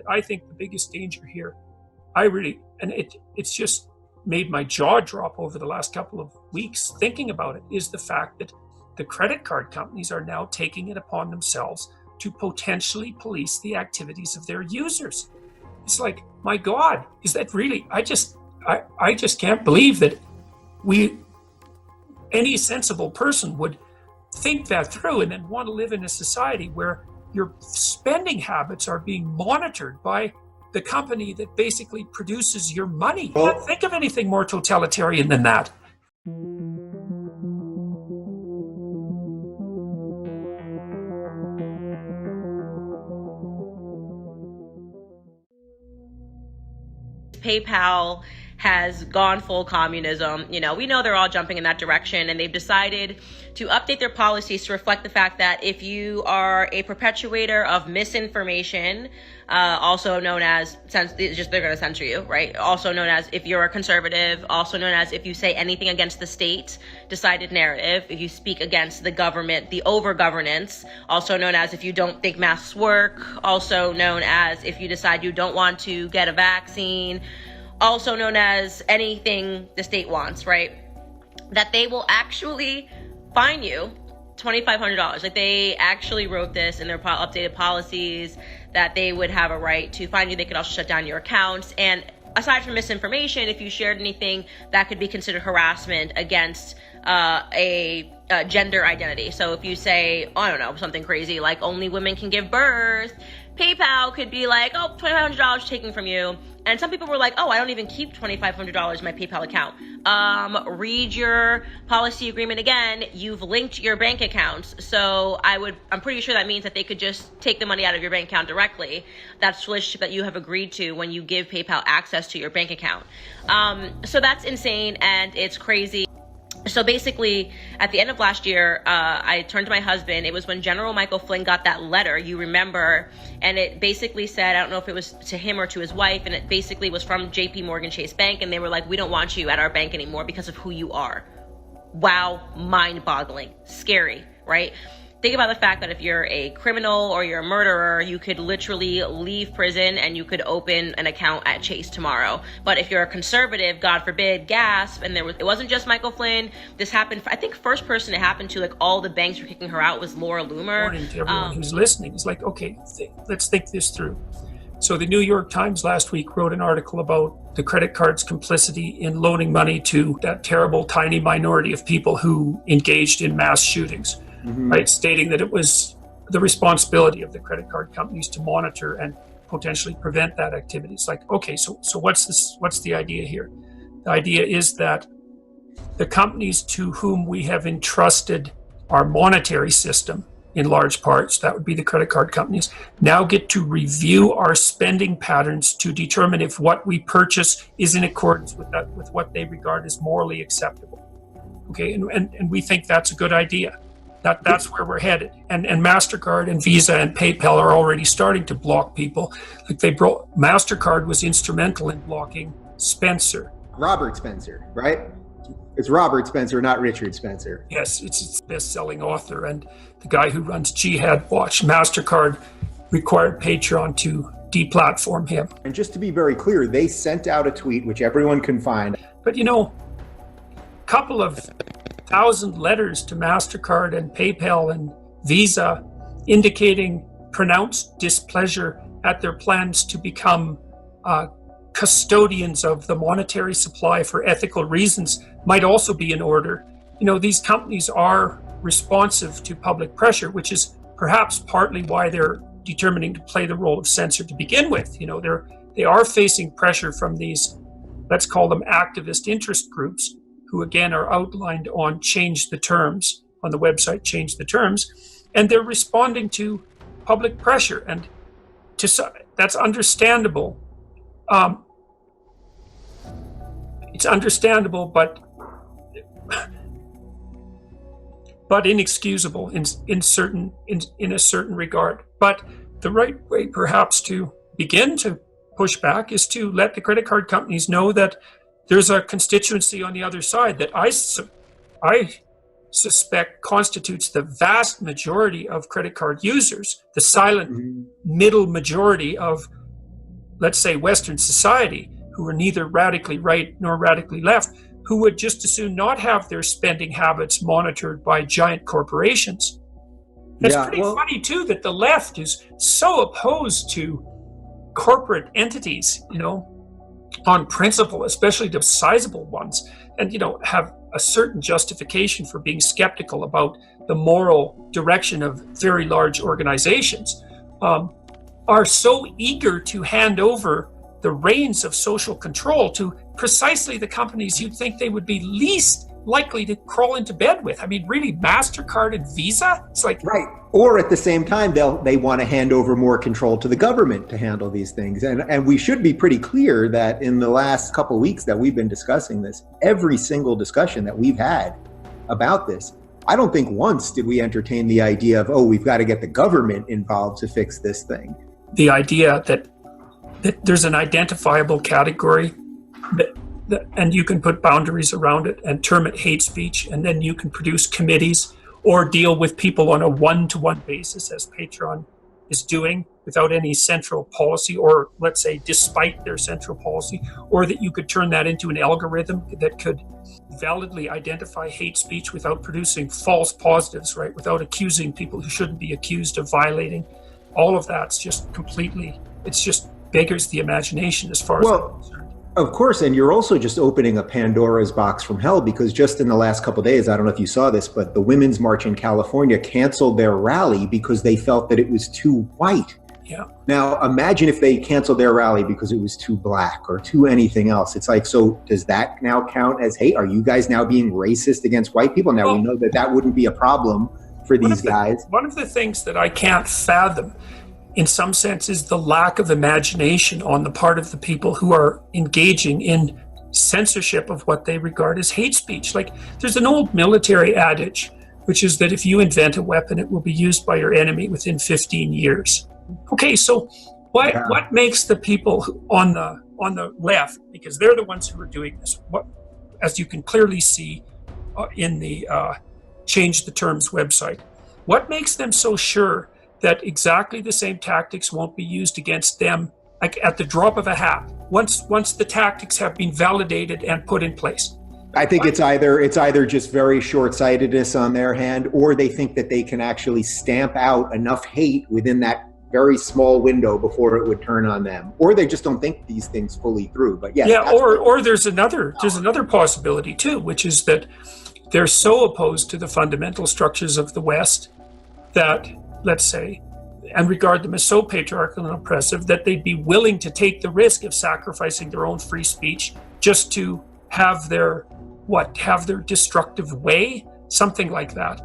I think the biggest danger here, it's just made my jaw drop over the last couple of weeks thinking about it, is the fact that the credit card companies are now taking it upon themselves to potentially police the activities of their users. It's like, my God, is that really? I just can't believe that any sensible person would think that through and then want to live in a society where your spending habits are being monitored by the company that basically produces your money. I can't think of anything more totalitarian than that. PayPal has gone full communism. We know they're all jumping in that direction, and they've decided to update their policies to reflect the fact that if you are a perpetuator of misinformation, also known as, they're going to censor you, right? Also known as if you're a conservative, also known as if you say anything against the state decided narrative, if you speak against the government, the over-governance, also known as if you don't think masks work, also known as if you decide you don't want to get a vaccine, also known as anything the state wants, right? That they will actually fine you $2,500. Like, they actually wrote this in their updated policies that they would have a right to fine you. They could also shut down your accounts. And aside from misinformation, if you shared anything that could be considered harassment against a gender identity. So if you say, I don't know, something crazy like only women can give birth, PayPal could be like, oh, $2,500 taken from you. And some people were like, oh, I don't even keep $2,500 in my PayPal account. Read your policy agreement again. You've linked your bank accounts. So I'm pretty sure that means that they could just take the money out of your bank account directly. That's relationship that you have agreed to when you give PayPal access to your bank account. So that's insane and it's crazy. So basically, at the end of last year, I turned to my husband. It was when General Michael Flynn got that letter, you remember, and it basically said, I don't know if it was to him or to his wife, and it basically was from JP Morgan Chase Bank, and they were like, we don't want you at our bank anymore because of who you are. Wow, mind-boggling, scary, right? Think about the fact that if you're a criminal or you're a murderer, you could literally leave prison and you could open an account at Chase tomorrow. But if you're a conservative, God forbid, gasp, and it wasn't just Michael Flynn. This happened, I think first person it happened to, like all the banks were kicking her out was Laura Loomer. Warning to everyone who's listening. It's like, okay, let's think this through. So the New York Times last week wrote an article about the credit card's complicity in loaning money to that terrible tiny minority of people who engaged in mass shootings. Mm-hmm. Right, stating that it was the responsibility of the credit card companies to monitor and potentially prevent that activity. It's like, okay, so what's the idea here? The idea is that the companies to whom we have entrusted our monetary system, in large parts, that would be the credit card companies, now get to review our spending patterns to determine if what we purchase is in accordance with what they regard as morally acceptable. Okay, and we think that's a good idea. That's where we're headed. And MasterCard and Visa and PayPal are already starting to block people. Like MasterCard was instrumental in blocking Spencer. Robert Spencer, right? It's Robert Spencer, not Richard Spencer. Yes, it's its best-selling author. And the guy who runs Jihad Watch, MasterCard required Patreon to deplatform him. And just to be very clear, they sent out a tweet, which everyone can find. But a couple of 1,000 letters to MasterCard and PayPal and Visa indicating pronounced displeasure at their plans to become custodians of the monetary supply for ethical reasons might also be in order. These companies are responsive to public pressure, which is perhaps partly why they're determining to play the role of censor to begin with. They are facing pressure from these, let's call them activist interest groups, who again are outlined on Change the Terms, on the website Change the Terms, and they're responding to public pressure, and that's understandable. It's understandable, but inexcusable in a certain regard. But the right way, perhaps, to begin to push back is to let the credit card companies know that there's a constituency on the other side that I suspect constitutes the vast majority of credit card users, the silent middle majority of let's say, Western society, who are neither radically right nor radically left, who would just as soon not have their spending habits monitored by giant corporations. It's pretty funny, too, that the left is so opposed to corporate entities, on principle, especially the sizable ones, and, have a certain justification for being skeptical about the moral direction of very large organizations, are so eager to hand over the reins of social control to precisely the companies you'd think they would be least likely to crawl into bed with. I mean, really, MasterCard and Visa? It's like... Right. Or at the same time, they want to hand over more control to the government to handle these things. And we should be pretty clear that in the last couple of weeks that we've been discussing this, every single discussion that we've had about this, I don't think once did we entertain the idea of, we've got to get the government involved to fix this thing. The idea that there's an identifiable category and you can put boundaries around it and term it hate speech, and then you can produce committees or deal with people on a one-to-one basis, as Patreon is doing, without any central policy, or let's say despite their central policy, or that you could turn that into an algorithm that could validly identify hate speech without producing false positives, right? Without accusing people who shouldn't be accused of violating. All of that's just completely, it's just beggars the imagination as far as I'm concerned. Of course, and you're also just opening a Pandora's box from hell, because just in the last couple of days, I don't know if you saw this, but the Women's March in California canceled their rally because they felt that it was too white. Yeah. Now, imagine if they canceled their rally because it was too black or too anything else. It's like, so does that now count as hate? Are you guys now being racist against white people? Now, we know that wouldn't be a problem for these guys. One of the things that I can't fathom, in some sense, is the lack of imagination on the part of the people who are engaging in censorship of what they regard as hate speech. Like, there's an old military adage, which is that if you invent a weapon, it will be used by your enemy within 15 years. Okay, so what makes the people on the left, because they're the ones who are doing this, as you can clearly see in the Change the Terms website, what makes them so sure that exactly the same tactics won't be used against them, like at the drop of a hat, once the tactics have been validated and put in place? I think it's either just very short-sightedness on their hand, or they think that they can actually stamp out enough hate within that very small window before it would turn on them, or they just don't think these things fully through. But yes, or there's another possibility too, which is that they're so opposed to the fundamental structures of the West that, let's say, and regard them as so patriarchal and oppressive, that they'd be willing to take the risk of sacrificing their own free speech just to have their destructive way, something like that.